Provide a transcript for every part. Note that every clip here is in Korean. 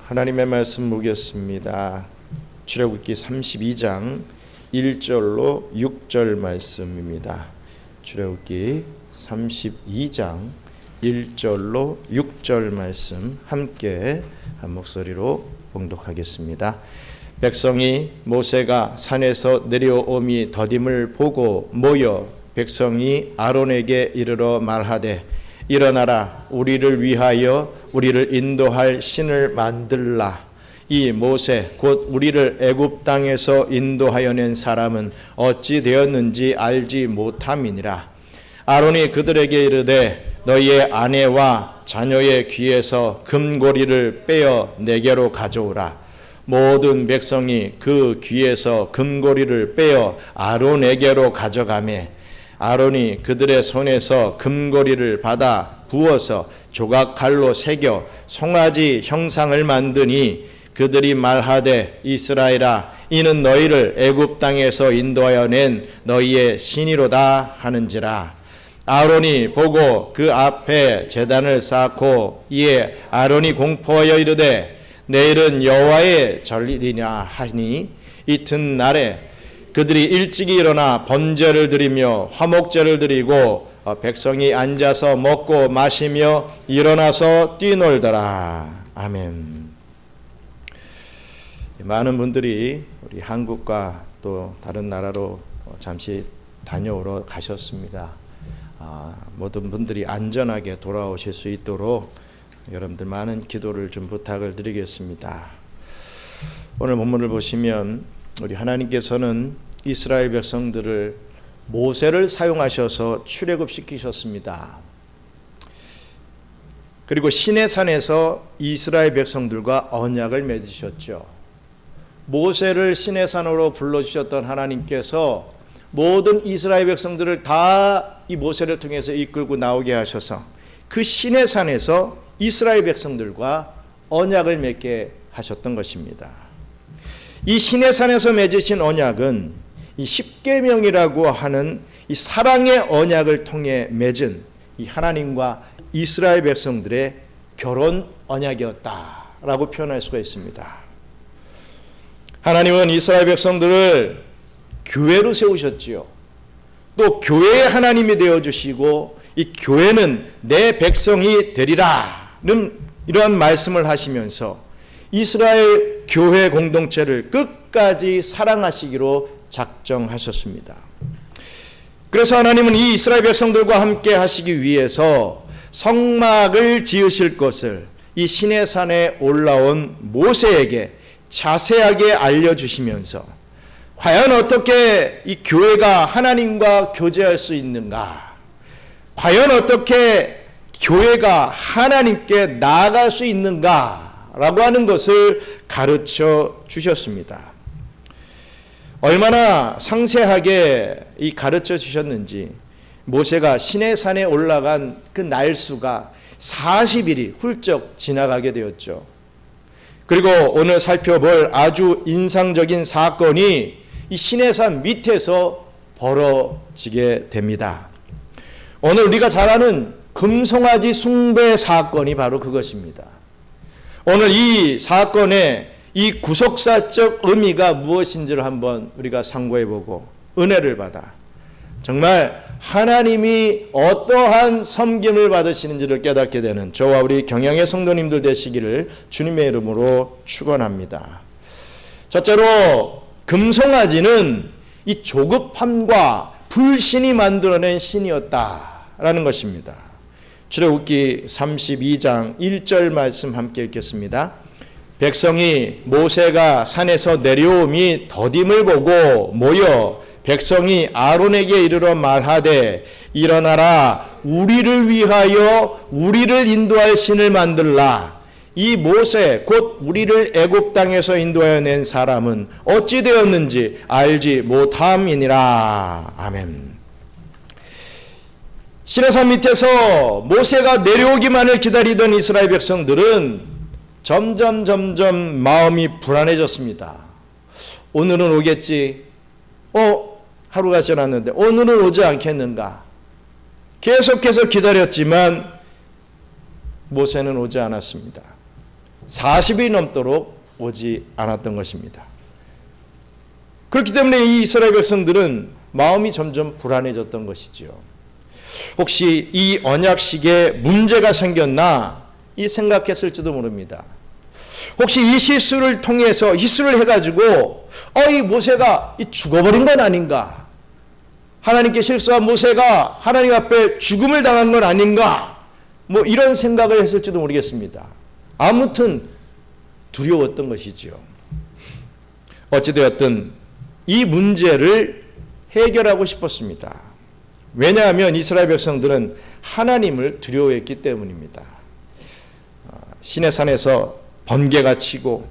하나님의 말씀 보겠습니다. 출애굽기 32장 1절로 6절 말씀입니다. 출애굽기 32장 1절로 6절 말씀 함께 한 목소리로 봉독하겠습니다. 백성이 모세가 산에서 내려옴이 더딤을 보고 모여 백성이 아론에게 이르러 말하되 일어나라, 우리를 위하여 우리를 인도할 신을 만들라. 이 모세 곧 우리를 애굽 땅에서 인도하여 낸 사람은 어찌 되었는지 알지 못함이니라. 아론이 그들에게 이르되 너희의 아내와 자녀의 귀에서 금고리를 빼어 내게로 가져오라. 모든 백성이 그 귀에서 금고리를 빼어 아론에게로 가져가매 아론이 그들의 손에서 금고리를 받아 부어서 조각칼로 새겨 송아지 형상을 만드니 그들이 말하되 이스라엘아, 이는 너희를 애굽 땅에서 인도하여 낸 너희의 신이로다 하는지라. 아론이 보고 그 앞에 제단을 쌓고 이에 아론이 공포하여 이르되 내일은 여호와의 절이리라 하니 이튿날에 그들이 일찍이 일어나 번제를 드리며 화목제를 드리고 백성이 앉아서 먹고 마시며 일어나서 뛰놀더라. 아멘. 많은 분들이 우리 한국과 또 다른 나라로 잠시 다녀오러 가셨습니다. 모든 분들이 안전하게 돌아오실 수 있도록 여러분들 많은 기도를 좀 부탁을 드리겠습니다. 오늘 본문을 보시면 우리 하나님께서는 이스라엘 백성들을 모세를 사용하셔서 출애굽시키셨습니다. 그리고 시내산에서 이스라엘 백성들과 언약을 맺으셨죠. 모세를 시내산으로 불러주셨던 하나님께서 모든 이스라엘 백성들을 다 이 모세를 통해서 이끌고 나오게 하셔서 그 시내산에서 이스라엘 백성들과 언약을 맺게 하셨던 것입니다. 이 시내산에서 맺으신 언약은 이 십계명이라고 하는 이 사랑의 언약을 통해 맺은 이 하나님과 이스라엘 백성들의 결혼 언약이었다라고 표현할 수가 있습니다. 하나님은 이스라엘 백성들을 교회로 세우셨지요. 또 교회의 하나님이 되어주시고 이 교회는 내 백성이 되리라는 이러한 말씀을 하시면서 이스라엘 교회 공동체를 끝까지 사랑하시기로 작정하셨습니다. 그래서 하나님은 이 이스라엘 백성들과 함께 하시기 위해서 성막을 지으실 것을 이 시내산에 올라온 모세에게 자세하게 알려주시면서 과연 어떻게 이 교회가 하나님과 교제할 수 있는가? 과연 어떻게 교회가 하나님께 나아갈 수 있는가? 라고 하는 것을 가르쳐 주셨습니다. 얼마나 상세하게 이 가르쳐 주셨는지 모세가 시내산에 올라간 그 날수가 40일이 훌쩍 지나가게 되었죠. 그리고 오늘 살펴볼 아주 인상적인 사건이 이 시내산 밑에서 벌어지게 됩니다. 오늘 우리가 잘 아는 금송아지 숭배 사건이 바로 그것입니다. 오늘 이 사건의 이 구속사적 의미가 무엇인지를 한번 우리가 상고해보고 은혜를 받아 정말 하나님이 어떠한 섬김을 받으시는지를 깨닫게 되는 저와 우리 경영의 성도님들 되시기를 주님의 이름으로 축원합니다. 첫째로 금송아지는 이 조급함과 불신이 만들어낸 신이었다라는 것입니다. 출애굽기 32장 1절 말씀 함께 읽겠습니다. 백성이 모세가 산에서 내려옴이 더딤을 보고 모여 백성이 아론에게 이르러 말하되 일어나라, 우리를 위하여 우리를 인도할 신을 만들라. 이 모세 곧 우리를 애굽 땅에서 인도하여 낸 사람은 어찌 되었는지 알지 못함이니라. 아멘. 시내산 밑에서 모세가 내려오기만을 기다리던 이스라엘 백성들은 점점 마음이 불안해졌습니다. 오늘은 오겠지. 하루가 지났는데 오늘은 오지 않겠는가? 계속해서 기다렸지만 모세는 오지 않았습니다. 40일이 넘도록 오지 않았던 것입니다. 그렇기 때문에 이 이스라엘 백성들은 마음이 점점 불안해졌던 것이지요. 혹시 이 언약식에 문제가 생겼나 이 생각했을지도 모릅니다. 혹시 이 실수를 통해서 실수를 해가지고 이 모세가 죽어버린 건 아닌가? 하나님께 실수한 모세가 하나님 앞에 죽음을 당한 건 아닌가? 뭐 이런 생각을 했을지도 모르겠습니다. 아무튼 두려웠던 것이지요. 어찌되었든 이 문제를 해결하고 싶었습니다. 왜냐하면 이스라엘 백성들은 하나님을 두려워했기 때문입니다. 시내산에서 번개가 치고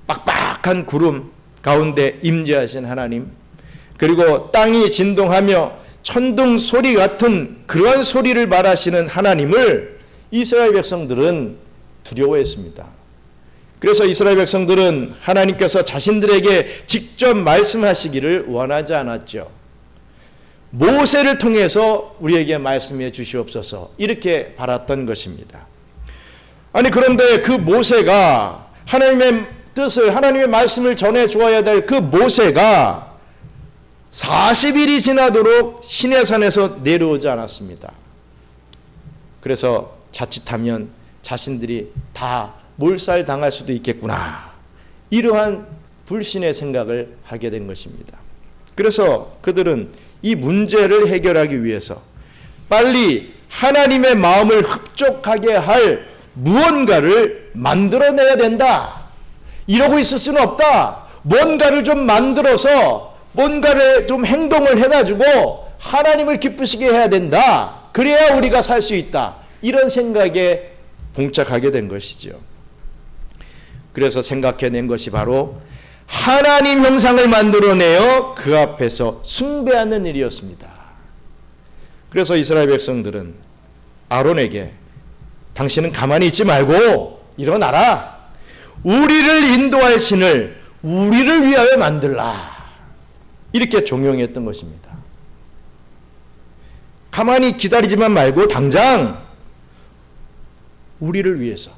빡빡한 구름 가운데 임재하신 하나님, 그리고 땅이 진동하며 천둥 소리 같은 그러한 소리를 말하시는 하나님을 이스라엘 백성들은 두려워했습니다. 그래서 이스라엘 백성들은 하나님께서 자신들에게 직접 말씀하시기를 원하지 않았죠. 모세를 통해서 우리에게 말씀해 주시옵소서 이렇게 바랐던 것입니다. 아니 그런데 그 모세가 하나님의 뜻을, 하나님의 말씀을 전해 주어야 될 그 모세가 40일이 지나도록 시내산에서 내려오지 않았습니다. 그래서 자칫하면 자신들이 다 몰살당할 수도 있겠구나, 이러한 불신의 생각을 하게 된 것입니다. 그래서 그들은 이 문제를 해결하기 위해서 빨리 하나님의 마음을 흡족하게 할 무언가를 만들어내야 된다. 이러고 있을 수는 없다. 뭔가를 좀 만들어서 뭔가를 좀 행동을 해가지고 하나님을 기쁘시게 해야 된다. 그래야 우리가 살 수 있다. 이런 생각에 봉착하게 된 것이죠. 그래서 생각해낸 것이 바로 하나님 형상을 만들어내어 그 앞에서 숭배하는 일이었습니다. 그래서 이스라엘 백성들은 아론에게 당신은 가만히 있지 말고 일어나라. 우리를 인도할 신을 우리를 위하여 만들라. 이렇게 종용했던 것입니다. 가만히 기다리지만 말고 당장 우리를 위해서,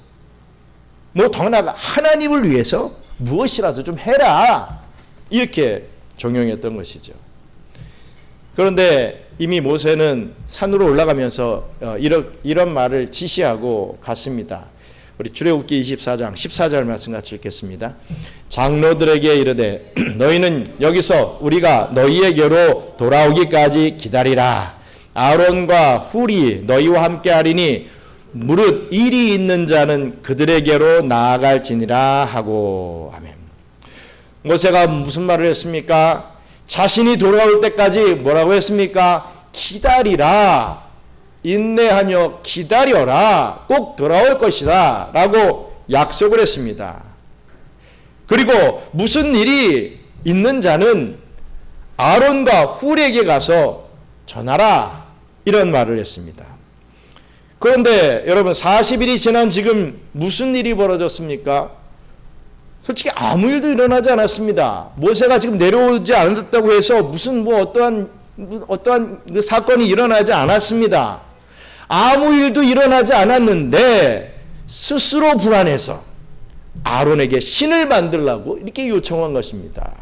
뭐 더 나아가 하나님을 위해서 무엇이라도 좀 해라. 이렇게 종용했던 것이죠. 그런데 이미 모세는 산으로 올라가면서 이런 말을 지시하고 갔습니다. 우리 출애굽기 24장 14절 말씀 같이 읽겠습니다. 장로들에게 이르되 너희는 여기서 우리가 너희에게로 돌아오기까지 기다리라. 아론과 훌이 너희와 함께 하리니 무릇 일이 있는 자는 그들에게로 나아갈지니라 하고. 아멘. 모세가 무슨 말을 했습니까? 자신이 돌아올 때까지 뭐라고 했습니까? 기다리라. 인내하며 기다려라. 꼭 돌아올 것이다. 라고 약속을 했습니다. 그리고 무슨 일이 있는 자는 아론과 훌에게 가서 전하라. 이런 말을 했습니다. 그런데 여러분 40일이 지난 지금 무슨 일이 벌어졌습니까? 솔직히 아무 일도 일어나지 않았습니다. 모세가 지금 내려오지 않았다고 해서 무슨 어떠한 그 사건이 일어나지 않았습니다. 아무 일도 일어나지 않았는데 스스로 불안해서 아론에게 신을 만들라고 이렇게 요청한 것입니다.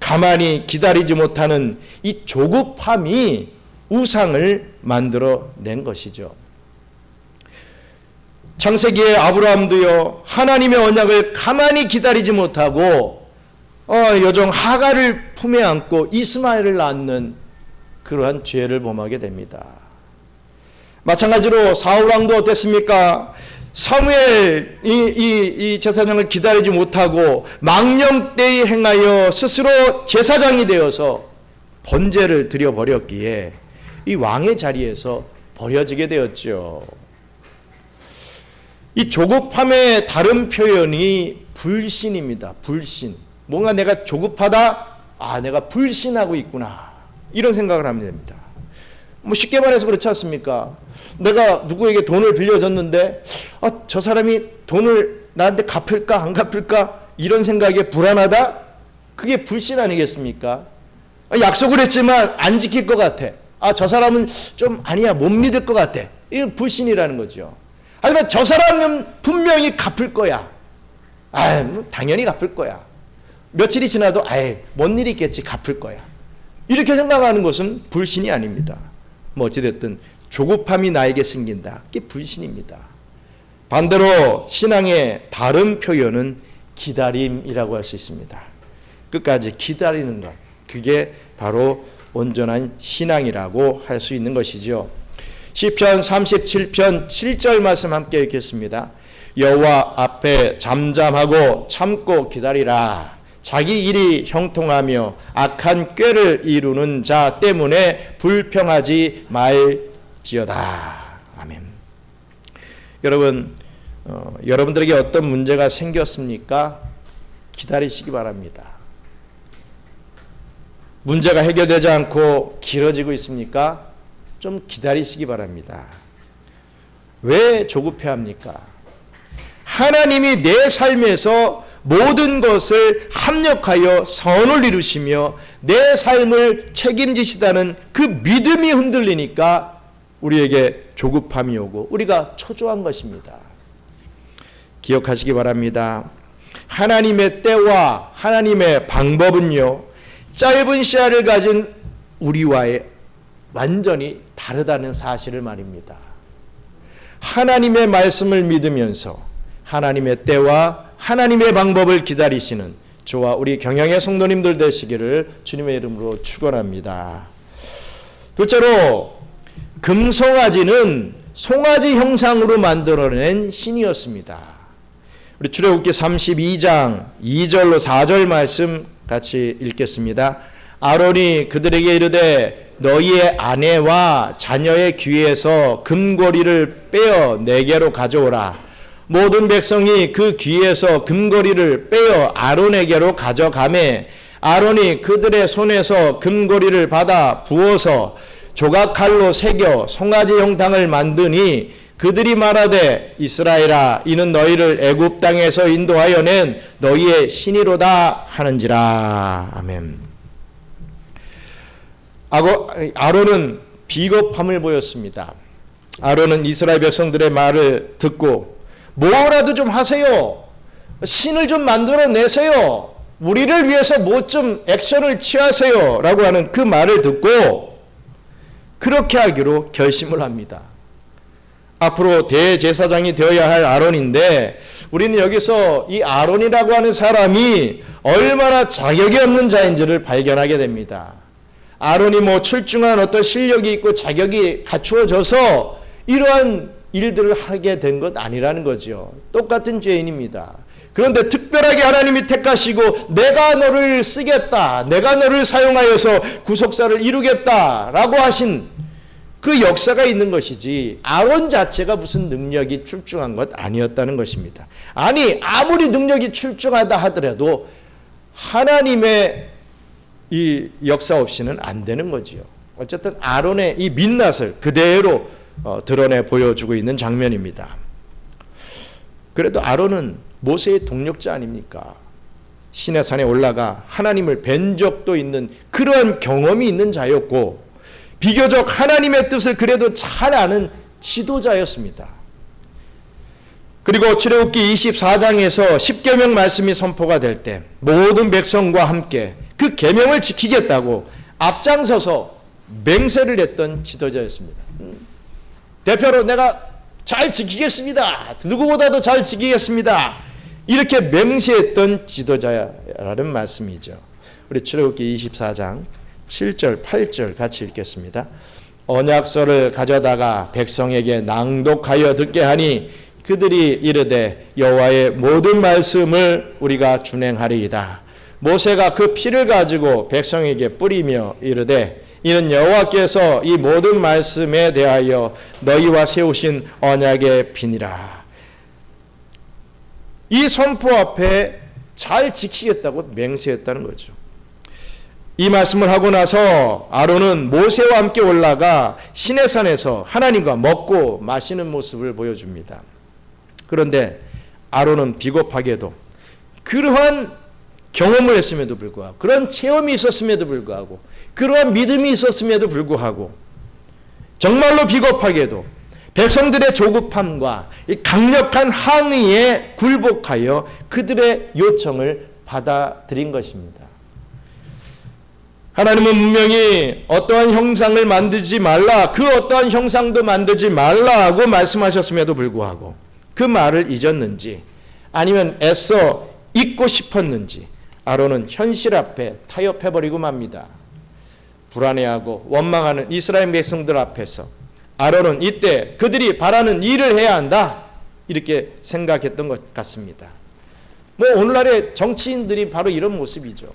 가만히 기다리지 못하는 이 조급함이 우상을 만들어낸 것이죠. 창세기의 아브라함도요, 하나님의 언약을 가만히 기다리지 못하고 여종 하갈을 품에 안고 이스마엘을 낳는 그러한 죄를 범하게 됩니다. 마찬가지로 사울왕도 어땠습니까? 사무엘 이 제사장을 기다리지 못하고 망령되이 행하여 스스로 제사장이 되어서 번제를 드려버렸기에 이 왕의 자리에서 버려지게 되었죠. 이 조급함의 다른 표현이 불신입니다. 불신. 뭔가 내가 조급하다? 내가 불신하고 있구나. 이런 생각을 하면 됩니다. 뭐 쉽게 말해서 그렇지 않습니까? 내가 누구에게 돈을 빌려줬는데 저 사람이 돈을 나한테 갚을까 안 갚을까 이런 생각에 불안하다? 그게 불신 아니겠습니까? 약속을 했지만 안 지킬 것 같아. 저 사람은 좀 아니야 못 믿을 것 같아. 이건 불신이라는 거죠. 하지만 저 사람은 분명히 갚을 거야. 뭐 당연히 갚을 거야. 며칠이 지나도 뭔 일이 있겠지, 갚을 거야. 이렇게 생각하는 것은 불신이 아닙니다. 뭐 어찌됐든 조급함이 나에게 생긴다. 그게 불신입니다. 반대로 신앙의 다른 표현은 기다림이라고 할 수 있습니다. 끝까지 기다리는 것, 그게 바로 온전한 신앙이라고 할 수 있는 것이죠. 시편 37편 7절 말씀 함께 읽겠습니다. 여호와 앞에 잠잠하고 참고 기다리라. 자기 일이 형통하며 악한 꾀를 이루는 자 때문에 불평하지 말지어다. 아멘. 여러분, 여러분들에게 어떤 문제가 생겼습니까? 기다리시기 바랍니다. 문제가 해결되지 않고 길어지고 있습니까? 좀 기다리시기 바랍니다. 왜 조급해합니까? 하나님이 내 삶에서 모든 것을 합력하여 선을 이루시며 내 삶을 책임지시다는 그 믿음이 흔들리니까 우리에게 조급함이 오고 우리가 초조한 것입니다. 기억하시기 바랍니다. 하나님의 때와 하나님의 방법은요, 짧은 시야를 가진 우리와의 완전히 다르다는 사실을 말입니다. 하나님의 말씀을 믿으면서 하나님의 때와 하나님의 방법을 기다리시는 저와 우리 경영의 성도님들 되시기를 주님의 이름으로 축원합니다. 둘째로, 금송아지는 송아지 형상으로 만들어낸 신이었습니다. 우리 출애굽기 32장 2절로 4절 말씀 같이 읽겠습니다. 아론이 그들에게 이르되 너희의 아내와 자녀의 귀에서 금고리를 빼어 내게로 가져오라. 모든 백성이 그 귀에서 금고리를 빼어 아론에게로 가져가매 아론이 그들의 손에서 금고리를 받아 부어서 조각칼로 새겨 송아지 형상을 만드니 그들이 말하되 이스라엘아 이는 너희를 애굽 땅에서 인도하여 낸 너희의 신이로다 하는지라. 아멘. 아론은 비겁함을 보였습니다. 아론은 이스라엘 백성들의 말을 듣고 뭐라도 좀 하세요. 신을 좀 만들어내세요. 우리를 위해서 뭐 좀 액션을 취하세요. 라고 하는 그 말을 듣고 그렇게 하기로 결심을 합니다. 앞으로 대제사장이 되어야 할 아론인데 우리는 여기서 이 아론이라고 하는 사람이 얼마나 자격이 없는 자인지를 발견하게 됩니다. 아론이 뭐 출중한 어떤 실력이 있고 자격이 갖추어져서 이러한 일들을 하게 된 것 아니라는 거죠. 똑같은 죄인입니다. 그런데 특별하게 하나님이 택하시고 내가 너를 쓰겠다, 내가 너를 사용하여서 구속사를 이루겠다라고 하신 그 역사가 있는 것이지 아론 자체가 무슨 능력이 출중한 것 아니었다는 것입니다. 아니 아무리 능력이 출중하다 하더라도 하나님의 이 역사 없이는 안 되는 거지요. 어쨌든 아론의 이 민낯을 그대로 드러내 보여주고 있는 장면입니다. 그래도 아론은 모세의 동력자 아닙니까? 시내산에 올라가 하나님을 뵌 적도 있는 그러한 경험이 있는 자였고 비교적 하나님의 뜻을 그래도 잘 아는 지도자였습니다. 그리고 출애굽기 24장에서 10계명 말씀이 선포가 될 때 모든 백성과 함께 그 계명을 지키겠다고 앞장서서 맹세를 했던 지도자였습니다. 대표로 내가 잘 지키겠습니다. 누구보다도 잘 지키겠습니다. 이렇게 맹세했던 지도자라는 말씀이죠. 우리 출애굽기 24장 7절 8절 같이 읽겠습니다. 언약서를 가져다가 백성에게 낭독하여 듣게 하니 그들이 이르되 여호와의 모든 말씀을 우리가 준행하리이다. 모세가 그 피를 가지고 백성에게 뿌리며 이르되 이는 여호와께서 이 모든 말씀에 대하여 너희와 세우신 언약의 피니라. 이 선포 앞에 잘 지키겠다고 맹세했다는 거죠. 이 말씀을 하고 나서 아론은 모세와 함께 올라가 시내산에서 하나님과 먹고 마시는 모습을 보여줍니다. 그런데 아론은 비겁하게도 그러한 경험을 했음에도 불구하고 그런 체험이 있었음에도 불구하고 그러한 믿음이 있었음에도 불구하고 정말로 비겁하게도 백성들의 조급함과 이 강력한 항의에 굴복하여 그들의 요청을 받아들인 것입니다. 하나님은 분명히 어떠한 형상을 만들지 말라, 그 어떠한 형상도 만들지 말라고 말씀하셨음에도 불구하고 그 말을 잊었는지 아니면 애써 잊고 싶었는지 아론은 현실 앞에 타협해버리고 맙니다. 불안해하고 원망하는 이스라엘 백성들 앞에서 아론은 이때 그들이 바라는 일을 해야 한다 이렇게 생각했던 것 같습니다. 뭐 오늘날의 정치인들이 바로 이런 모습이죠.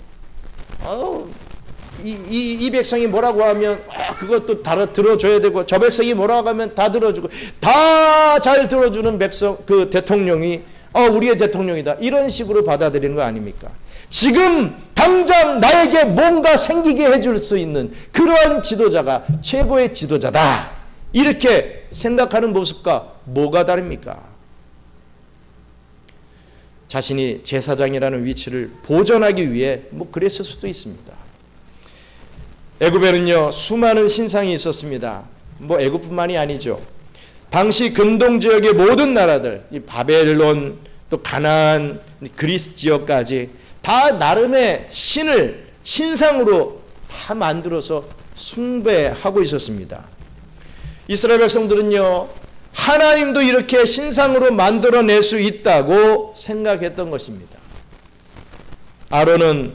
이 백성이 뭐라고 하면 그것도 다 들어줘야 되고 저 백성이 뭐라고 하면 다 들어주고 다 잘 들어주는 백성 그 대통령이 우리의 대통령이다 이런 식으로 받아들이는 거 아닙니까? 지금 당장 나에게 뭔가 생기게 해줄 수 있는 그러한 지도자가 최고의 지도자다 이렇게 생각하는 모습과 뭐가 다릅니까? 자신이 제사장이라는 위치를 보존하기 위해 뭐 그랬을 수도 있습니다. 애굽에는요 수많은 신상이 있었습니다. 뭐 애굽뿐만이 아니죠. 당시 근동 지역의 모든 나라들, 이 바벨론, 또 가나안, 그리스 지역까지 다 나름의 신을 신상으로 다 만들어서 숭배하고 있었습니다. 이스라엘 백성들은요 하나님도 이렇게 신상으로 만들어낼 수 있다고 생각했던 것입니다. 아론은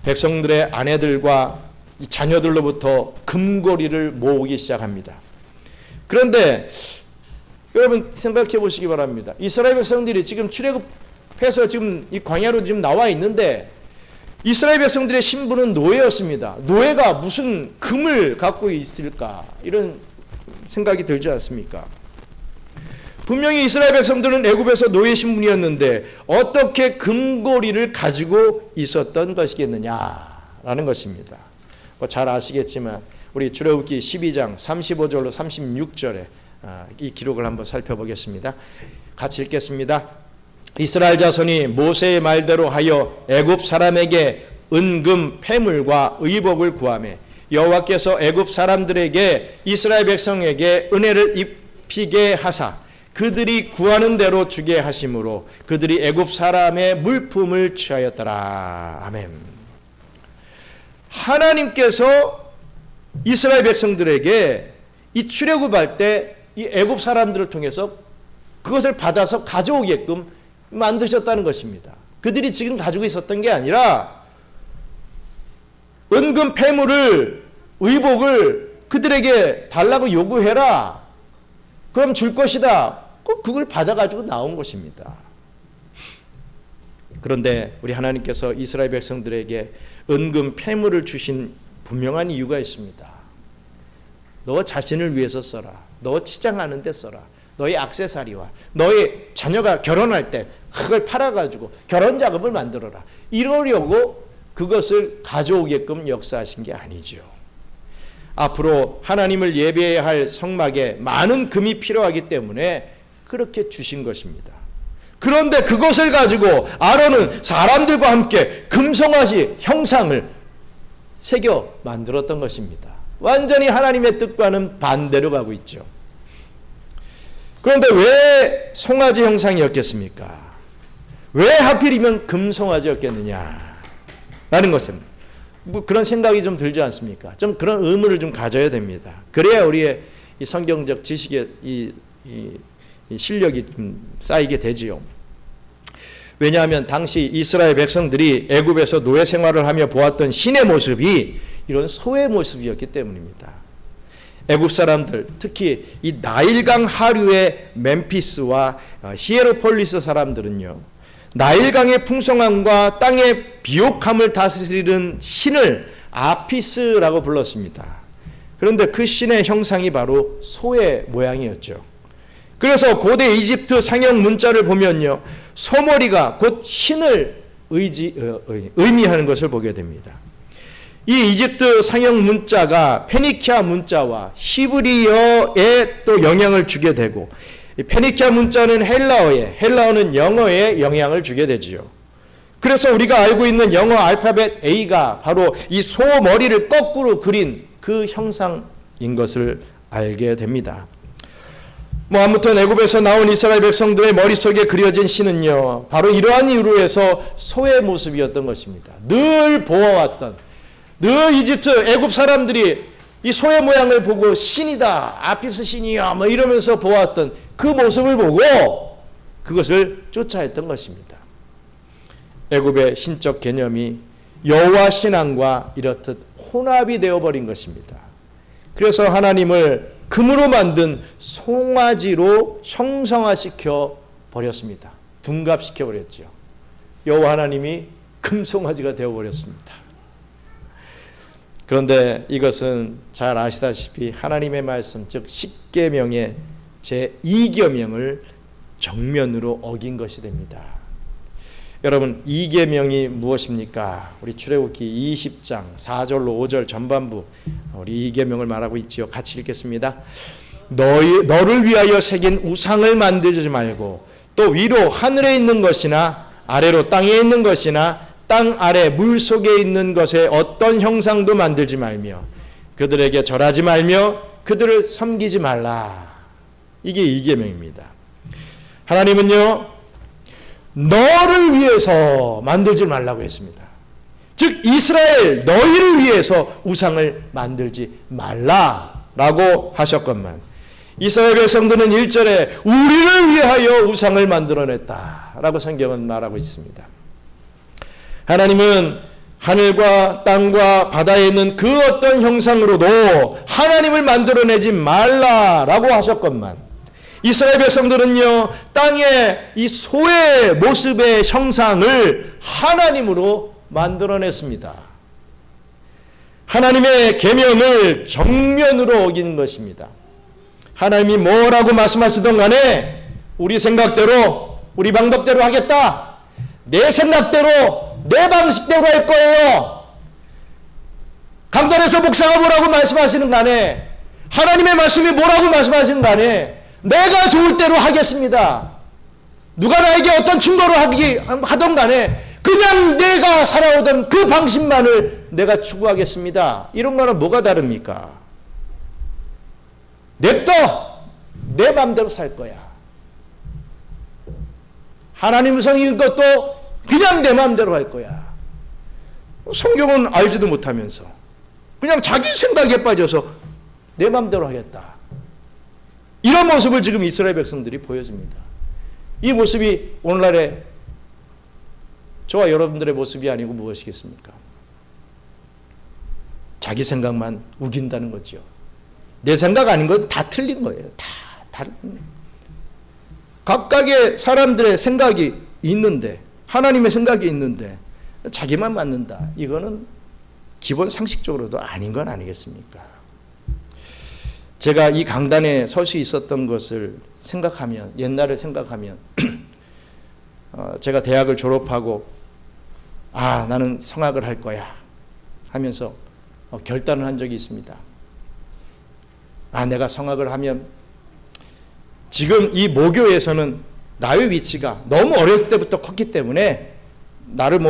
백성들의 아내들과 이 자녀들로부터 금고리를 모으기 시작합니다. 그런데 여러분 생각해 보시기 바랍니다. 이스라엘 백성들이 지금 출애굽해서 지금 이 광야로 지금 나와 있는데 이스라엘 백성들의 신분은 노예였습니다. 노예가 무슨 금을 갖고 있을까 이런 생각이 들지 않습니까? 분명히 이스라엘 백성들은 애굽에서 노예 신분이었는데 어떻게 금고리를 가지고 있었던 것이겠느냐라는 것입니다. 잘 아시겠지만 우리 출애굽기 12장 35절로 36절에 이 기록을 한번 살펴보겠습니다. 같이 읽겠습니다. 이스라엘 자손이 모세의 말대로 하여 애굽 사람에게 은금 패물과 의복을 구하며 여호와께서 애굽 사람들에게 이스라엘 백성에게 은혜를 입히게 하사 그들이 구하는 대로 주게 하심으로 그들이 애굽 사람의 물품을 취하였더라. 아멘. 하나님께서 이스라엘 백성들에게 이 출애굽할 때 이 애굽 사람들을 통해서 그것을 받아서 가져오게끔 만드셨다는 것입니다. 그들이 지금 가지고 있었던 게 아니라 은금 패물을 의복을 그들에게 달라고 요구해라. 그럼 줄 것이다. 꼭 그걸 받아가지고 나온 것입니다. 그런데 우리 하나님께서 이스라엘 백성들에게 은금 패물을 주신 분명한 이유가 있습니다. 너 자신을 위해서 써라. 너 치장하는 데 써라. 너의 액세서리와 너의 자녀가 결혼할 때 그걸 팔아가지고 결혼 자금을 만들어라. 이러려고 그것을 가져오게끔 역사하신 게 아니죠. 앞으로 하나님을 예배해야 할 성막에 많은 금이 필요하기 때문에 그렇게 주신 것입니다. 그런데 그것을 가지고 아론은 사람들과 함께 금송아지 형상을 새겨 만들었던 것입니다. 완전히 하나님의 뜻과는 반대로 가고 있죠. 그런데 왜 송아지 형상이었겠습니까? 왜 하필이면 금송아지였겠느냐 라는 것은 뭐 그런 생각이 좀 들지 않습니까? 좀 그런 의문을 좀 가져야 됩니다. 그래야 우리의 이 성경적 지식의 이 실력이 좀 쌓이게 되지요. 왜냐하면 당시 이스라엘 백성들이 애굽에서 노예 생활을 하며 보았던 신의 모습이 이런 소의 모습이었기 때문입니다. 애굽 사람들, 특히 이 나일강 하류의 멤피스와 히에로폴리스 사람들은요, 나일강의 풍성함과 땅의 비옥함을 다스리는 신을 아피스라고 불렀습니다. 그런데 그 신의 형상이 바로 소의 모양이었죠. 그래서 고대 이집트 상형 문자를 보면요, 소머리가 곧 신을 의미하는 것을 보게 됩니다. 이 이집트 상형 문자가 페니키아 문자와 히브리어에 또 영향을 주게 되고, 페니키아 문자는 헬라어는 영어에 영향을 주게 되지요. 그래서 우리가 알고 있는 영어 알파벳 A가 바로 이 소 머리를 거꾸로 그린 그 형상인 것을 알게 됩니다. 아무튼 애굽에서 나온 이스라엘 백성들의 머릿속에 그려진 신은요, 바로 이러한 이유로 해서 소의 모습이었던 것입니다. 늘 보아왔던, 늘 이집트 애굽 사람들이 이 소의 모양을 보고 신이다, 아피스 신이야 이러면서 보았던 그 모습을 보고 그것을 쫓아했던 것입니다. 애굽의 신적 개념이 여호와 신앙과 이렇듯 혼합이 되어버린 것입니다. 그래서 하나님을 금으로 만든 송아지로 형상화시켜 버렸습니다. 둔갑시켜 버렸죠. 여호와 하나님이 금송아지가 되어버렸습니다. 그런데 이것은 잘 아시다시피 하나님의 말씀, 즉 십계명의 제2계명을 정면으로 어긴 것이 됩니다. 여러분, 2계명이 무엇입니까? 우리 출애굽기 20장 4절로 5절 전반부 우리 2계명을 말하고 있지요. 같이 읽겠습니다. 너를 위하여 새긴 우상을 만들지 말고 또 위로 하늘에 있는 것이나 아래로 땅에 있는 것이나 땅 아래 물 속에 있는 것에 어떤 형상도 만들지 말며 그들에게 절하지 말며 그들을 섬기지 말라. 이게 2계명입니다. 하나님은요, 너를 위해서 만들지 말라고 했습니다. 즉 이스라엘 너희를 위해서 우상을 만들지 말라라고 하셨건만 이스라엘 백성들은 1절에 우리를 위하여 우상을 만들어냈다라고 성경은 말하고 있습니다. 하나님은 하늘과 땅과 바다에 있는 그 어떤 형상으로도 하나님을 만들어내지 말라라고 하셨건만 이스라엘 백성들은요, 땅에 이 소의 모습의 형상을 하나님으로 만들어냈습니다. 하나님의 계명을 정면으로 어긴 것입니다. 하나님이 뭐라고 말씀하시던 간에 우리 생각대로, 우리 방법대로 하겠다, 내 생각대로, 내 방식대로 할 거예요. 강단에서 목사가 뭐라고 말씀하시는 간에, 하나님의 말씀이 뭐라고 말씀하시는 간에 내가 좋을 대로 하겠습니다. 누가 나에게 어떤 충고를 하던 간에 그냥 내가 살아오던 그 방식만을 내가 추구하겠습니다. 이런 거는 뭐가 다릅니까? 냅둬! 내 마음대로 살 거야. 하나님 성인 것도 그냥 내 마음대로 할 거야. 성경은 알지도 못하면서 그냥 자기 생각에 빠져서 내 마음대로 하겠다. 이런 모습을 지금 이스라엘 백성들이 보여줍니다. 이 모습이 오늘날의 저와 여러분들의 모습이 아니고 무엇이겠습니까? 자기 생각만 우긴다는 거죠. 내 생각 아닌 건 다 틀린 거예요. 다 다른. 각각의 사람들의 생각이 있는데, 하나님의 생각이 있는데 자기만 맞는다. 이거는 기본 상식적으로도 아닌 건 아니겠습니까? 제가 이 강단에 설 수 있었던 것을 생각하면, 옛날을 생각하면 제가 대학을 졸업하고 나는 성악을 할 거야 하면서 결단을 한 적이 있습니다. 내가 성악을 하면 지금 이 모교에서는 나의 위치가 너무 어렸을 때부터 컸기 때문에 나를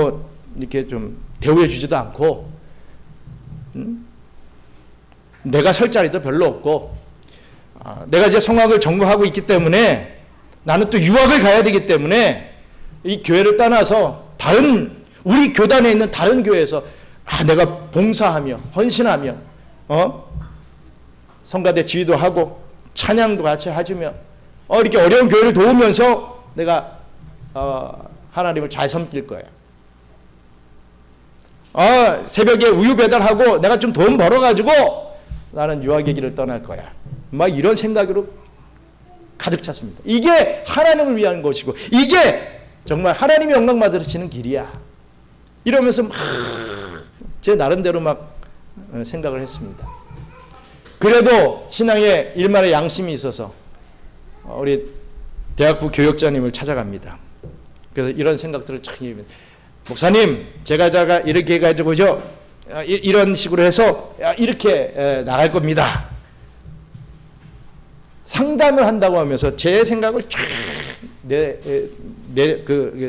이렇게 좀 대우해 주지도 않고 내가 설 자리도 별로 없고 내가 이제 성악을 전공하고 있기 때문에 나는 또 유학을 가야 되기 때문에 이 교회를 떠나서 우리 교단에 있는 다른 교회에서 내가 봉사하며 헌신하며 성가대 지휘도 하고 찬양도 같이 해주며 이렇게 어려운 교회를 도우면서 내가 하나님을 잘 섬길 거야. 새벽에 우유 배달하고 내가 좀 돈 벌어가지고 나는 유학의 길을 떠날 거야. 이런 생각으로 가득 찼습니다. 이게 하나님을 위한 것이고 이게 정말 하나님의 영광 받으시는 길이야. 이러면서 제 나름대로 생각을 했습니다. 그래도 신앙에 일말의 양심이 있어서 우리 대학부 교역자님을 찾아갑니다. 그래서 이런 생각들을 참 얘기합니다. 목사님, 제가 이렇게 해가지고요, 이런 식으로 해서 이렇게 나갈 겁니다. 상담을 한다고 하면서 제 생각을 쫙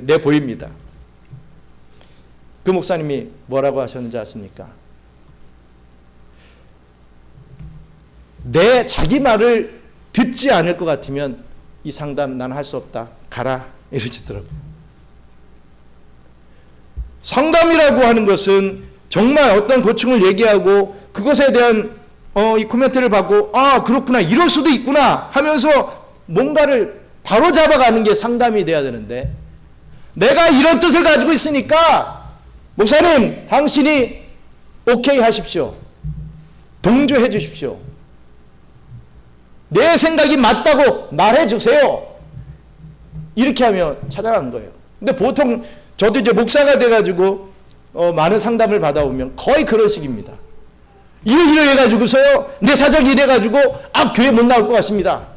내보입니다. 그 목사님이 뭐라고 하셨는지 아십니까? 자기 말을 듣지 않을 것 같으면 이 상담 난 할 수 없다. 가라. 이러시더라고요. 상담이라고 하는 것은 정말 어떤 고충을 얘기하고 그것에 대한 이 코멘트를 받고 아 그렇구나 이럴 수도 있구나 하면서 뭔가를 바로 잡아가는 게 상담이 돼야 되는데 내가 이런 뜻을 가지고 있으니까 목사님 당신이 오케이 하십시오. 동조해 주십시오. 내 생각이 맞다고 말해 주세요. 이렇게 하면 찾아간 거예요. 근데 보통 저도 이제 목사가 돼가지고 많은 상담을 받아오면 거의 그런 식입니다. 이러 해가지고서요 내 사정이 이래가지고 교회 못 나올 것 같습니다.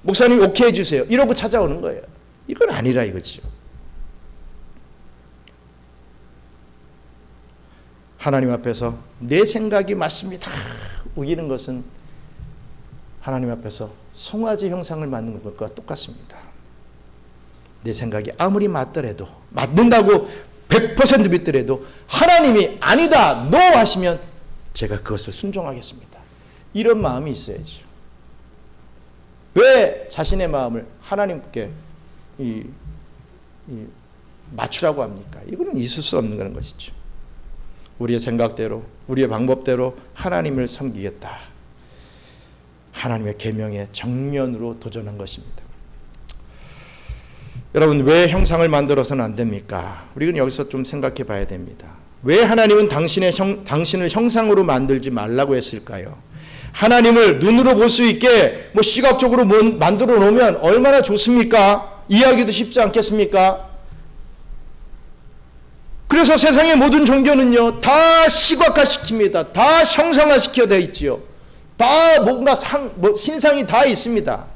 목사님 오케이 해주세요. 이러고 찾아오는 거예요. 이건 아니라 이거죠. 하나님 앞에서 내 생각이 맞습니다. 우기는 것은 하나님 앞에서 송아지 형상을 만드는 것과 똑같습니다. 내 생각이 아무리 맞더라도 맞는다고 100% 믿더라도 하나님이 아니다 노 하시면 제가 그것을 순종하겠습니다. 이런 마음이 있어야죠. 왜 자신의 마음을 하나님께 맞추라고 합니까? 이거는 있을 수 없는 그런 것이죠. 우리의 생각대로 우리의 방법대로 하나님을 섬기겠다. 하나님의 계명에 정면으로 도전한 것입니다. 여러분 왜 형상을 만들어서는 안 됩니까? 우리는 여기서 좀 생각해 봐야 됩니다. 왜 하나님은 당신을 형상으로 만들지 말라고 했을까요? 하나님을 눈으로 볼 수 있게 시각적으로 만들어 놓으면 얼마나 좋습니까? 이해하기도 쉽지 않겠습니까? 그래서 세상의 모든 종교는요 다 시각화시킵니다. 다 형상화시켜 되어 있지요. 다 뭔가 신상이 다 있습니다.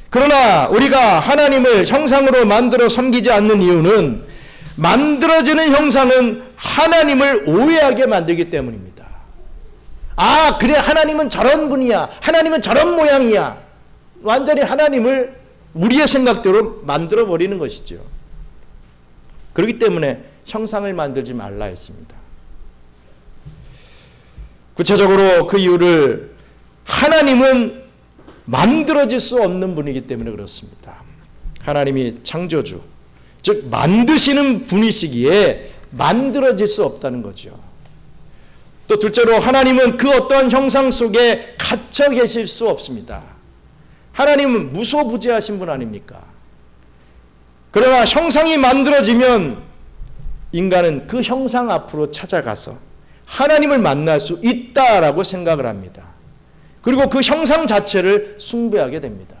그러나 우리가 하나님을 형상으로 만들어 섬기지 않는 이유는 만들어지는 형상은 하나님을 오해하게 만들기 때문입니다. 그래 하나님은 저런 분이야. 하나님은 저런 모양이야. 완전히 하나님을 우리의 생각대로 만들어 버리는 것이죠. 그렇기 때문에 형상을 만들지 말라 했습니다. 구체적으로 그 이유를 하나님은 만들어질 수 없는 분이기 때문에 그렇습니다. 하나님이 창조주, 즉 만드시는 분이시기에 만들어질 수 없다는 거죠. 또 둘째로 하나님은 그 어떠한 형상 속에 갇혀 계실 수 없습니다. 하나님은 무소부재하신 분 아닙니까? 그러나 형상이 만들어지면 인간은 그 형상 앞으로 찾아가서 하나님을 만날 수 있다라고 생각을 합니다. 그리고 그 형상 자체를 숭배하게 됩니다.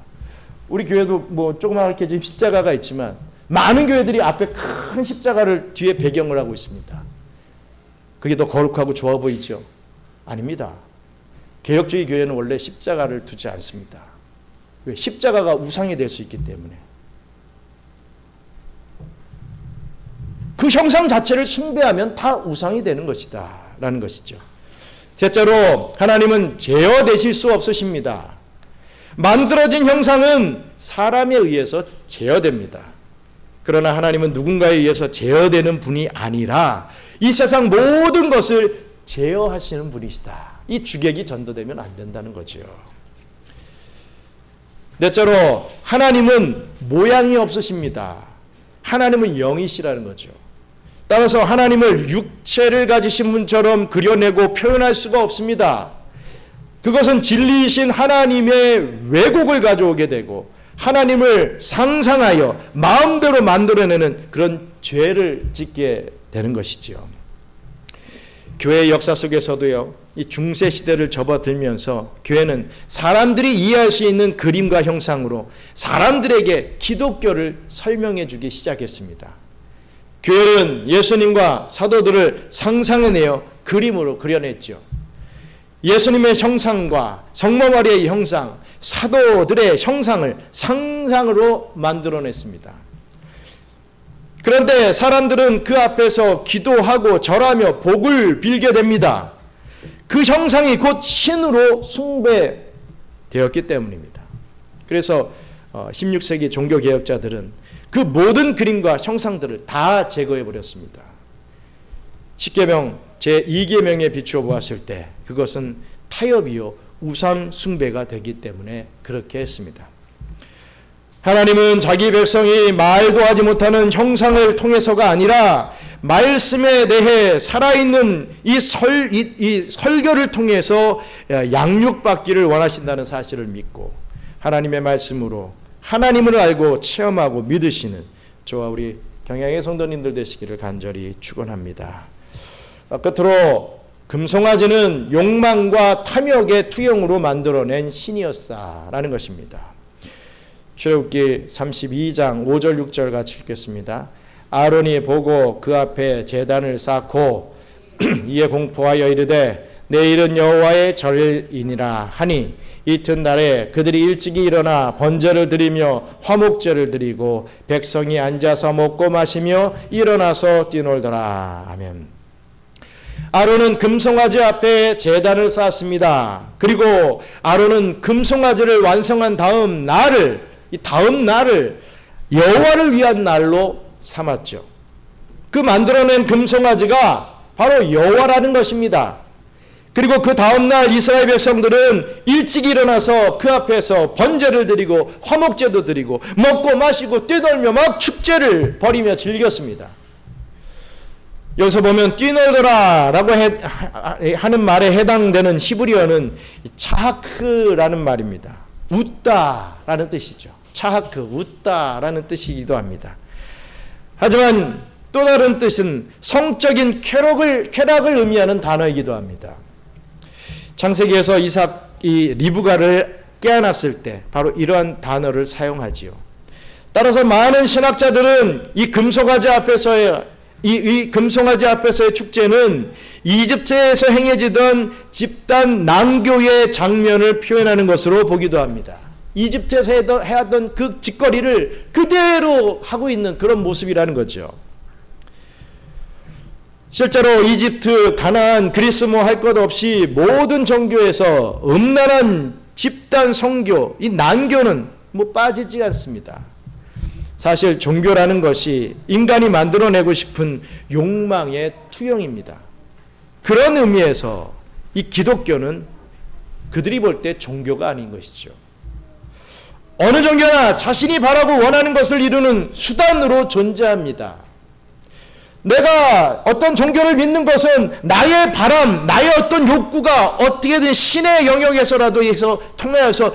우리 교회도 조그맣게 지금 십자가가 있지만 많은 교회들이 앞에 큰 십자가를 뒤에 배경을 하고 있습니다. 그게 더 거룩하고 좋아 보이죠? 아닙니다. 개혁주의 교회는 원래 십자가를 두지 않습니다. 왜? 십자가가 우상이 될 수 있기 때문에. 그 형상 자체를 숭배하면 다 우상이 되는 것이다 라는 것이죠. 셋째로 하나님은 제어되실 수 없으십니다. 만들어진 형상은 사람에 의해서 제어됩니다. 그러나 하나님은 누군가에 의해서 제어되는 분이 아니라 이 세상 모든 것을 제어하시는 분이시다. 이 주객이 전도되면 안 된다는 거죠. 넷째로 하나님은 모양이 없으십니다. 하나님은 영이시라는 거죠. 따라서 하나님을 육체를 가지신 분처럼 그려내고 표현할 수가 없습니다. 그것은 진리이신 하나님의 왜곡을 가져오게 되고 하나님을 상상하여 마음대로 만들어내는 그런 죄를 짓게 되는 것이죠. 교회의 역사 속에서도요, 이 중세 시대를 접어들면서 교회는 사람들이 이해할 수 있는 그림과 형상으로 사람들에게 기독교를 설명해 주기 시작했습니다. 교회는 예수님과 사도들을 상상해내어 그림으로 그려냈죠. 예수님의 형상과 성모 마리아의 형상, 사도들의 형상을 상상으로 만들어냈습니다. 그런데 사람들은 그 앞에서 기도하고 절하며 복을 빌게 됩니다. 그 형상이 곧 신으로 숭배되었기 때문입니다. 그래서 16세기 종교개혁자들은 그 모든 그림과 형상들을 다 제거해버렸습니다. 십계명 제2계명에 비추어 보았을 때 그것은 타협이요 우상 숭배가 되기 때문에 그렇게 했습니다. 하나님은 자기 백성이 말도 하지 못하는 형상을 통해서가 아니라 말씀에 대해 살아있는 이 설교를 통해서 양육받기를 원하신다는 사실을 믿고 하나님의 말씀으로 하나님을 알고 체험하고 믿으시는 저와 우리 경양의 성도님들 되시기를 간절히 축원합니다. 끝으로 금송아지는 욕망과 탐욕의 투영으로 만들어낸 신이었다라는 것입니다. 출애굽기 32장 5절 6절 같이 읽겠습니다. 아론이 보고 그 앞에 제단을 쌓고 이에 공포하여 이르되 내일은 여호와의 절이니라 하니 이튿날에 그들이 일찍이 일어나 번제를 드리며 화목제를 드리고 백성이 앉아서 먹고 마시며 일어나서 뛰놀더라. 아멘. 아론은 금송아지 앞에 제단을 쌓았습니다. 그리고 아론은 금송아지를 완성한 다음 날을 여호와를 위한 날로 삼았죠. 그 만들어낸 금송아지가 바로 여호와라는 것입니다. 그리고 그 다음날 이스라엘 백성들은 일찍 일어나서 그 앞에서 번제를 드리고 화목제도 드리고 먹고 마시고 뛰놀며 막 축제를 벌이며 즐겼습니다. 여기서 보면 뛰놀더라 라고 하는 말에 해당되는 히브리어는 차하크라는 말입니다. 웃다라는 뜻이죠. 차하크, 웃다라는 뜻이기도 합니다. 하지만 또 다른 뜻은 성적인 쾌락을 의미하는 단어이기도 합니다. 창세기에서 이삭이 리브가를 깨어났을 때 바로 이러한 단어를 사용하지요. 따라서 많은 신학자들은 이 금송아지 앞에서의 축제는 이집트에서 행해지던 집단 난교의 장면을 표현하는 것으로 보기도 합니다. 이집트에서 해왔던 그 짓거리를 그대로 하고 있는 그런 모습이라는 거죠. 실제로 이집트, 가나안, 그리스 할 것 없이 모든 종교에서 음란한 집단 선교, 이 난교는 빠지지 않습니다. 사실 종교라는 것이 인간이 만들어내고 싶은 욕망의 투영입니다. 그런 의미에서 이 기독교는 그들이 볼 때 종교가 아닌 것이죠. 어느 종교나 자신이 바라고 원하는 것을 이루는 수단으로 존재합니다. 내가 어떤 종교를 믿는 것은 나의 바람, 나의 어떤 욕구가 어떻게든 신의 영역에서라도 해서 통하여서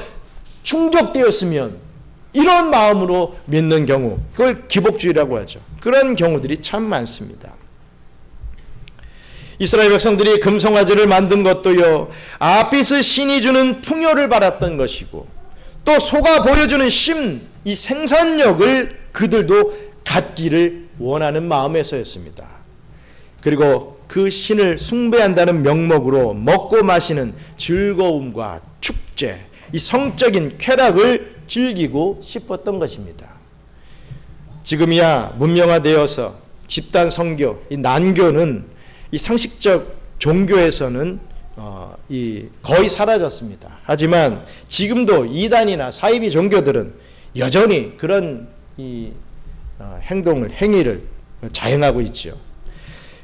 충족되었으면 이런 마음으로 믿는 경우, 그걸 기복주의라고 하죠. 그런 경우들이 참 많습니다. 이스라엘 백성들이 금송아지를 만든 것도요, 아피스 신이 주는 풍요를 받았던 것이고 또 소가 보여주는 이 생산력을 그들도 갖기를 원하는 마음에서였습니다. 그리고 그 신을 숭배한다는 명목으로 먹고 마시는 즐거움과 축제, 이 성적인 쾌락을 즐기고 싶었던 것입니다. 지금이야 문명화되어서 집단 선교, 이 난교는 이 상식적 종교에서는 거의 사라졌습니다. 하지만 지금도 이단이나 사이비 종교들은 여전히 그런 행위를 자행하고 있죠.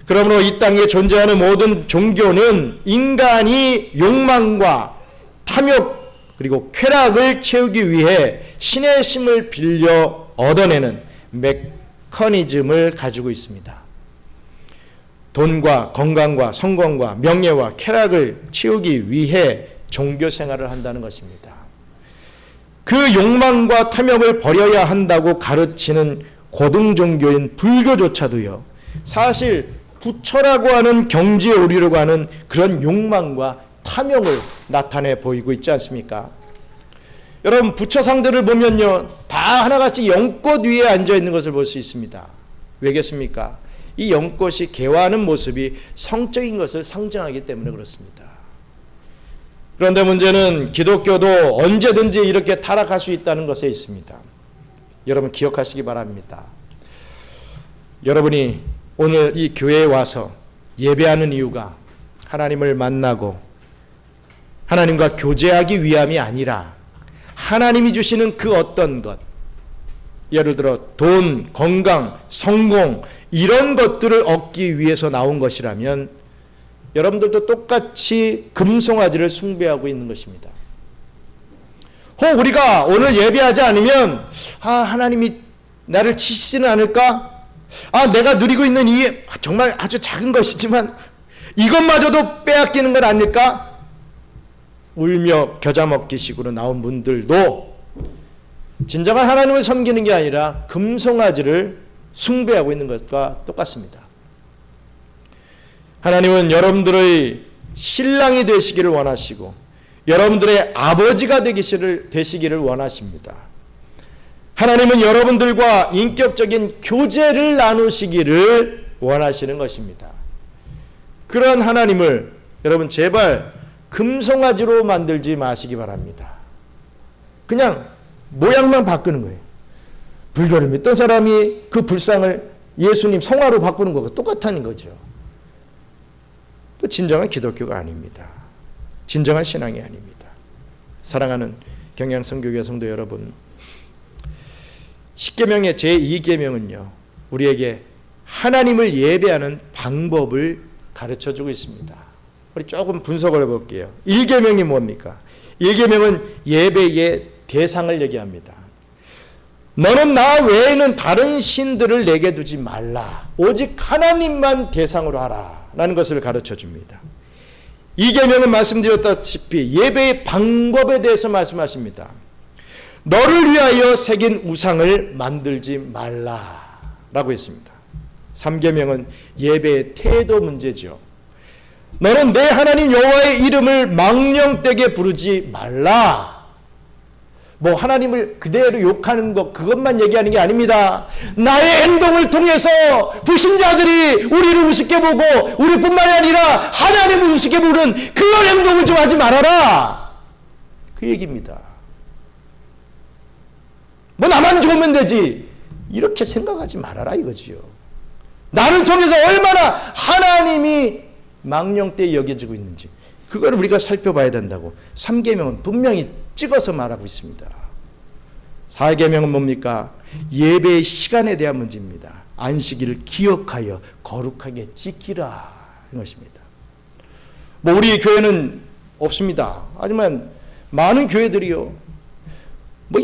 그러므로 이 땅에 존재하는 모든 종교는 인간이 욕망과 탐욕 그리고 쾌락을 채우기 위해 신의 힘을 빌려 얻어내는 메커니즘을 가지고 있습니다. 돈과 건강과 성공과 명예와 쾌락을 채우기 위해 종교 생활을 한다는 것입니다. 그 욕망과 탐욕을 버려야 한다고 가르치는 고등종교인 불교조차도요, 사실 부처라고 하는 경지에 오르려고 하는 그런 욕망과 탐욕을 나타내 보이고 있지 않습니까? 여러분, 부처상들을 보면요, 다 하나같이 연꽃 위에 앉아 있는 것을 볼 수 있습니다. 왜겠습니까? 이 연꽃이 개화하는 모습이 성적인 것을 상징하기 때문에 그렇습니다. 그런데 문제는 기독교도 언제든지 이렇게 타락할 수 있다는 것에 있습니다. 여러분 기억하시기 바랍니다. 여러분이 오늘 이 교회에 와서 예배하는 이유가 하나님을 만나고 하나님과 교제하기 위함이 아니라 하나님이 주시는 그 어떤 것, 예를 들어 돈, 건강, 성공 이런 것들을 얻기 위해서 나온 것이라면 여러분들도 똑같이 금송아지를 숭배하고 있는 것입니다. 혹 우리가 오늘 예배하지 않으면 하나님이 나를 치시지는 않을까? 내가 누리고 있는 이 정말 아주 작은 것이지만 이것마저도 빼앗기는 건 아닐까? 울며 겨자 먹기 식으로 나온 분들도 진정한 하나님을 섬기는 게 아니라 금송아지를 숭배하고 있는 것과 똑같습니다. 하나님은 여러분들의 신랑이 되시기를 원하시고 여러분들의 아버지가 되시기를 원하십니다. 하나님은 여러분들과 인격적인 교제를 나누시기를 원하시는 것입니다. 그런 하나님을 여러분 제발 금송아지로 만들지 마시기 바랍니다. 그냥 모양만 바꾸는 거예요. 불교를 믿던 사람이 그 불상을 예수님 성화로 바꾸는 것과 똑같다는 거죠. 그 진정한 기독교가 아닙니다. 진정한 신앙이 아닙니다. 사랑하는 경양성교회 성도 여러분, 십계명의 제2계명은요 우리에게 하나님을 예배하는 방법을 가르쳐주고 있습니다. 우리 조금 분석을 해볼게요. 1계명이 뭡니까? 1계명은 예배의 대상을 얘기합니다. 너는 나 외에는 다른 신들을 내게 두지 말라. 오직 하나님만 대상으로 하라 라는 것을 가르쳐줍니다. 2계명은 말씀드렸다시피 예배의 방법에 대해서 말씀하십니다. 너를 위하여 새긴 우상을 만들지 말라라고 했습니다. 3계명은 예배의 태도 문제죠. 너는 내 하나님 여호와의 이름을 망령되게 부르지 말라. 하나님을 그대로 욕하는 것 그것만 얘기하는 게 아닙니다. 나의 행동을 통해서 불신자들이 우리를 우습게 보고 우리뿐만이 아니라 하나님을 우습게 보는 그런 행동을 좀 하지 말아라. 그 얘기입니다. 나만 좋으면 되지 이렇게 생각하지 말아라 이거지요. 나를 통해서 얼마나 하나님이 망령되이 여겨지고 있는지 그걸 우리가 살펴봐야 된다고 3계명은 분명히 찍어서 말하고 있습니다. 4계명은 뭡니까? 예배의 시간에 대한 문제입니다. 안식일을 기억하여 거룩하게 지키라 이 것입니다. 우리 교회는 없습니다. 하지만 많은 교회들이요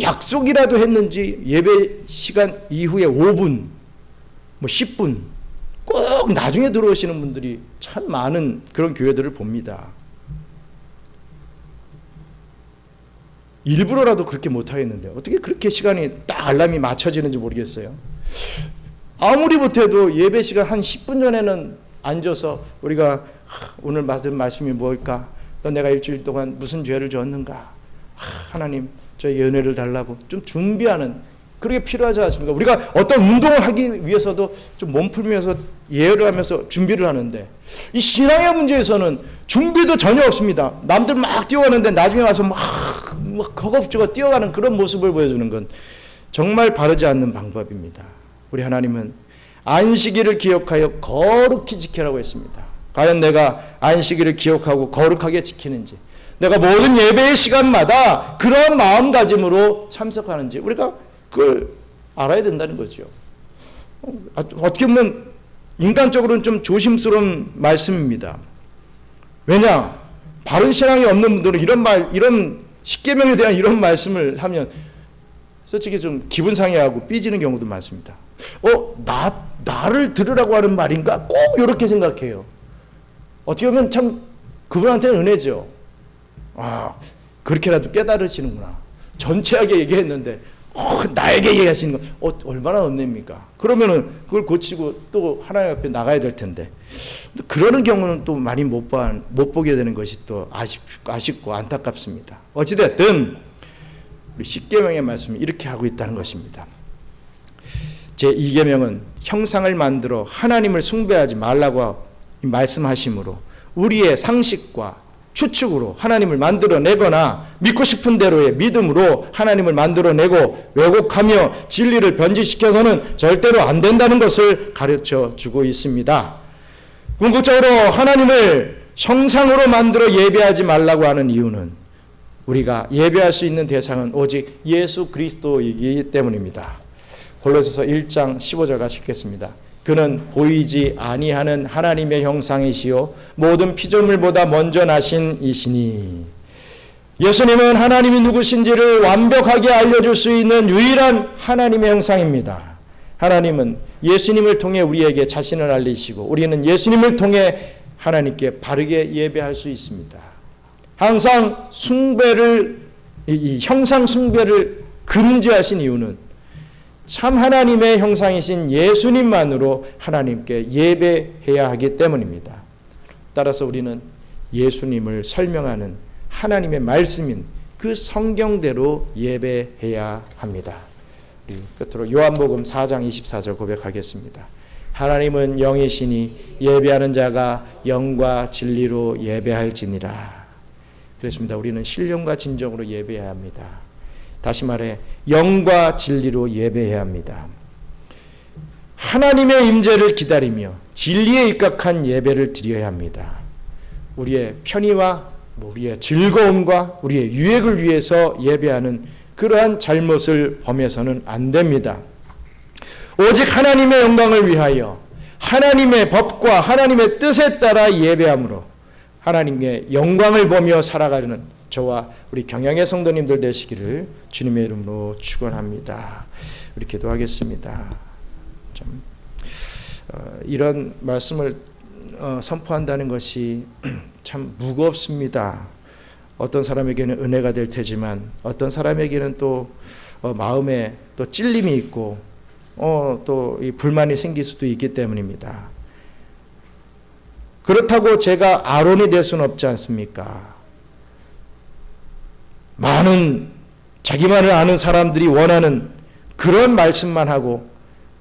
약속이라도 했는지 예배 시간 이후에 5분 10분 꼭 나중에 들어오시는 분들이 참 많은 그런 교회들을 봅니다. 일부러라도 그렇게 못하겠는데 어떻게 그렇게 시간이 딱 알람이 맞춰지는지 모르겠어요. 아무리 못해도 예배 시간 한 10분 전에는 앉아서 우리가 오늘 받은 말씀이 뭘까? 또 내가 일주일 동안 무슨 죄를 지었는가? 하나님 저에게 은혜를 달라고 좀 준비하는 그게 필요하지 않습니까? 우리가 어떤 운동을 하기 위해서도 좀 몸 풀면서 예를 하면서 준비를 하는데 이 신앙의 문제에서는 준비도 전혀 없습니다. 남들 막 뛰어가는데 나중에 와서 막 허겁지겁 뛰어가는 그런 모습을 보여주는 건 정말 바르지 않는 방법입니다. 우리 하나님은 안식일을 기억하여 거룩히 지키라고 했습니다. 과연 내가 안식일을 기억하고 거룩하게 지키는지 내가 모든 예배의 시간마다 그런 마음가짐으로 참석하는지 우리가 그걸 알아야 된다는 거죠. 어떻게 보면 인간적으로는 좀 조심스러운 말씀입니다. 왜냐? 바른 신앙이 없는 분들은 이런 십계명에 대한 이런 말씀을 하면 솔직히 좀 기분 상해하고 삐지는 경우도 많습니다. 나를 들으라고 하는 말인가? 꼭 이렇게 생각해요. 어떻게 보면 참 그분한테는 은혜죠. 그렇게라도 깨달으시는구나. 전체하게 얘기했는데 나에게 얘기하시는 건 얼마나 은혜입니까? 그러면은 그걸 고치고 또 하나님 앞에 나가야 될 텐데 그러는 경우는 또 많이 못 보게 되는 것이 또 아쉽고 안타깝습니다. 어찌됐든 우리 십계명의 말씀이 이렇게 하고 있다는 것입니다. 제2계명은 형상을 만들어 하나님을 숭배하지 말라고 말씀하시므로 우리의 상식과 추측으로 하나님을 만들어내거나 믿고 싶은 대로의 믿음으로 하나님을 만들어내고 왜곡하며 진리를 변질시켜서는 절대로 안 된다는 것을 가르쳐주고 있습니다. 궁극적으로 하나님을 형상으로 만들어 예배하지 말라고 하는 이유는 우리가 예배할 수 있는 대상은 오직 예수 그리스도이기 때문입니다. 골로새서 1장 15절 같이 읽겠습니다. 그는 보이지 아니하는 하나님의 형상이시요 모든 피조물보다 먼저 나신 이시니. 예수님은 하나님이 누구신지를 완벽하게 알려줄 수 있는 유일한 하나님의 형상입니다. 하나님은 예수님을 통해 우리에게 자신을 알리시고 우리는 예수님을 통해 하나님께 바르게 예배할 수 있습니다. 항상 이 형상 숭배를 금지하신 이유는 참 하나님의 형상이신 예수님만으로 하나님께 예배해야 하기 때문입니다. 따라서 우리는 예수님을 설명하는 하나님의 말씀인 그 성경대로 예배해야 합니다. 우리 끝으로 요한복음 4장 24절 고백하겠습니다. 하나님은 영이시니 예배하는 자가 영과 진리로 예배할지니라. 그렇습니다. 우리는 신령과 진정으로 예배해야 합니다. 다시 말해 영과 진리로 예배해야 합니다. 하나님의 임재를 기다리며 진리에 입각한 예배를 드려야 합니다. 우리의 편의와 우리의 즐거움과 우리의 유익을 위해서 예배하는 그러한 잘못을 범해서는 안 됩니다. 오직 하나님의 영광을 위하여 하나님의 법과 하나님의 뜻에 따라 예배함으로 하나님의 영광을 보며 살아가는 저와 우리 경양의 성도님들 되시기를 주님의 이름으로 축원합니다. 우리 기도하겠습니다. 이런 말씀을 선포한다는 것이 참 무겁습니다. 어떤 사람에게는 은혜가 될 테지만 어떤 사람에게는 또 마음에 또 찔림이 있고 또 이 불만이 생길 수도 있기 때문입니다. 그렇다고 제가 아론이 될 수는 없지 않습니까? 많은 자기만을 아는 사람들이 원하는 그런 말씀만 하고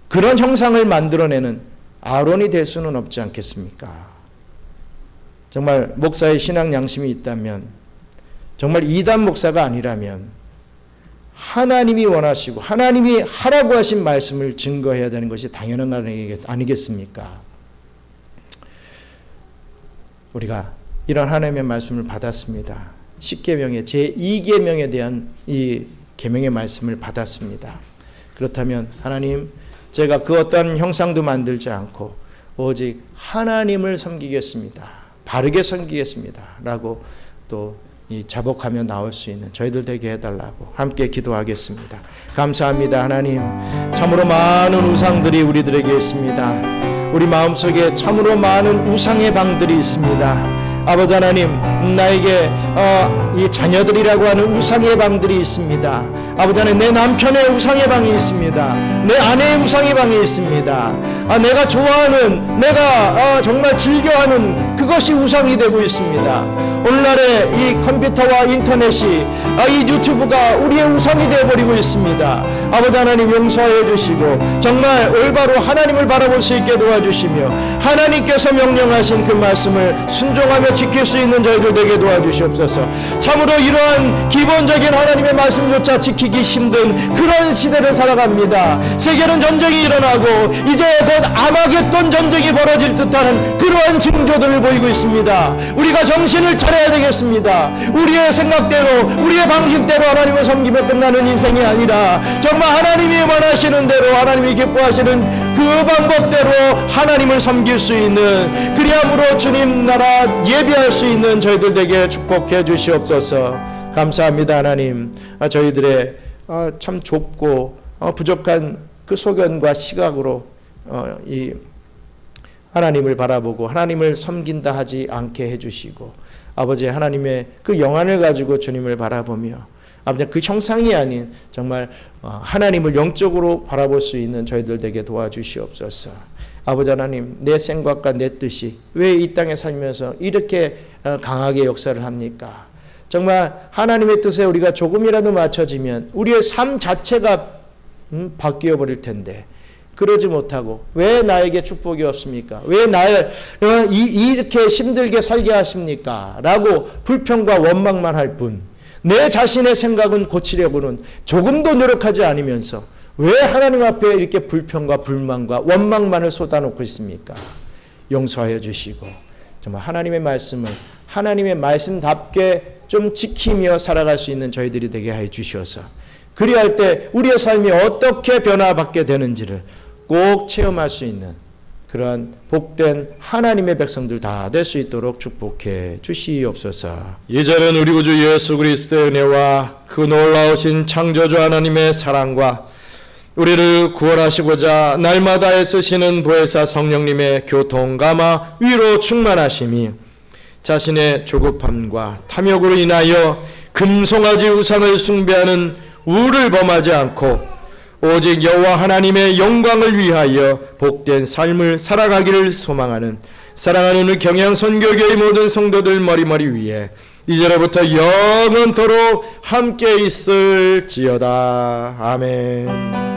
그런 형상을 만들어내는 아론이 될 수는 없지 않겠습니까? 정말 목사의 신앙 양심이 있다면, 정말 이단 목사가 아니라면 하나님이 원하시고 하나님이 하라고 하신 말씀을 증거해야 되는 것이 당연한 거 아니겠습니까? 우리가 이런 하나님의 말씀을 받았습니다. 10계명의 제2계명에 대한 이 계명의 말씀을 받았습니다. 그렇다면 하나님, 제가 그 어떤 형상도 만들지 않고 오직 하나님을 섬기겠습니다. 바르게 섬기겠습니다. 라고 또 이 자복하며 나올 수 있는 저희들 되게 해달라고 함께 기도하겠습니다. 감사합니다. 하나님, 참으로 많은 우상들이 우리들에게 있습니다. 우리 마음속에 참으로 많은 우상의 방들이 있습니다. 아버지 하나님, 나에게 이 자녀들이라고 하는 우상의 방들이 있습니다. 아버지 하나님, 내 남편의 우상의 방이 있습니다. 내 아내의 우상의 방이 있습니다. 내가 좋아하는, 내가 정말 즐겨하는 그것이 우상이 되고 있습니다. 오늘날의 이 컴퓨터와 인터넷이 이 유튜브가 우리의 우상이 되어버리고 있습니다. 아버지 하나님, 용서해 주시고 정말 올바로 하나님을 바라볼 수 있게 도와주시며 하나님께서 명령하신 그 말씀을 순종하며 지킬 수 있는 저희들 되게 도와주시옵소서. 참으로 이러한 기본적인 하나님의 말씀조차 지키기 힘든 그런 시대를 살아갑니다. 세계는 전쟁이 일어나고 이제 곧 아마겟돈 전쟁이 벌어질 듯한 그러한 징조들을 보이고 있습니다. 우리가 정신을 차려야 되겠습니다. 우리의 생각대로 우리의 방식대로 하나님을 섬기며 끝나는 인생이 아니라 정말 하나님이 원하시는 대로 하나님이 기뻐하시는 그 방법대로 하나님을 섬길 수 있는, 그리함으로 주님 나라 예비할 수 있는 저희들 되게 축복해 주시옵소서. 감사합니다. 하나님, 저희들의 참 좁고 부족한 그 소견과 시각으로 이 하나님을 바라보고 하나님을 섬긴다 하지 않게 해주시고, 아버지 하나님의 그 영안을 가지고 주님을 바라보며 아버지 그 형상이 아닌 정말 하나님을 영적으로 바라볼 수 있는 저희들 되게 도와주시옵소서. 아버지 하나님, 내 생각과 내 뜻이 왜 이 땅에 살면서 이렇게 강하게 역사를 합니까? 정말 하나님의 뜻에 우리가 조금이라도 맞춰지면 우리의 삶 자체가 바뀌어 버릴 텐데 그러지 못하고 왜 나에게 축복이 없습니까? 왜 나를 이렇게 힘들게 살게 하십니까? 라고 불평과 원망만 할 뿐, 내 자신의 생각은 고치려고는 조금도 노력하지 않으면서 왜 하나님 앞에 이렇게 불평과 불만과 원망만을 쏟아놓고 있습니까? 용서하여 주시고 정말 하나님의 말씀을 하나님의 말씀답게 좀 지키며 살아갈 수 있는 저희들이 되게 해 주셔서 그리할 때 우리의 삶이 어떻게 변화받게 되는지를 꼭 체험할 수 있는 그러한 복된 하나님의 백성들 다 될 수 있도록 축복해 주시옵소서. 이제는 우리 구주 예수 그리스도의 은혜와 그 놀라우신 창조주 하나님의 사랑과 우리를 구원하시고자 날마다 애쓰시는 보혜사 성령님의 교통, 감화, 위로 충만하심이 자신의 조급함과 탐욕으로 인하여 금송아지 우상을 숭배하는 우를 범하지 않고 오직 여호와 하나님의 영광을 위하여 복된 삶을 살아가기를 소망하는 사랑하는 우리 경양 선교교의 모든 성도들 머리머리 위에 이제로부터 영원토록 함께 있을지어다. 아멘.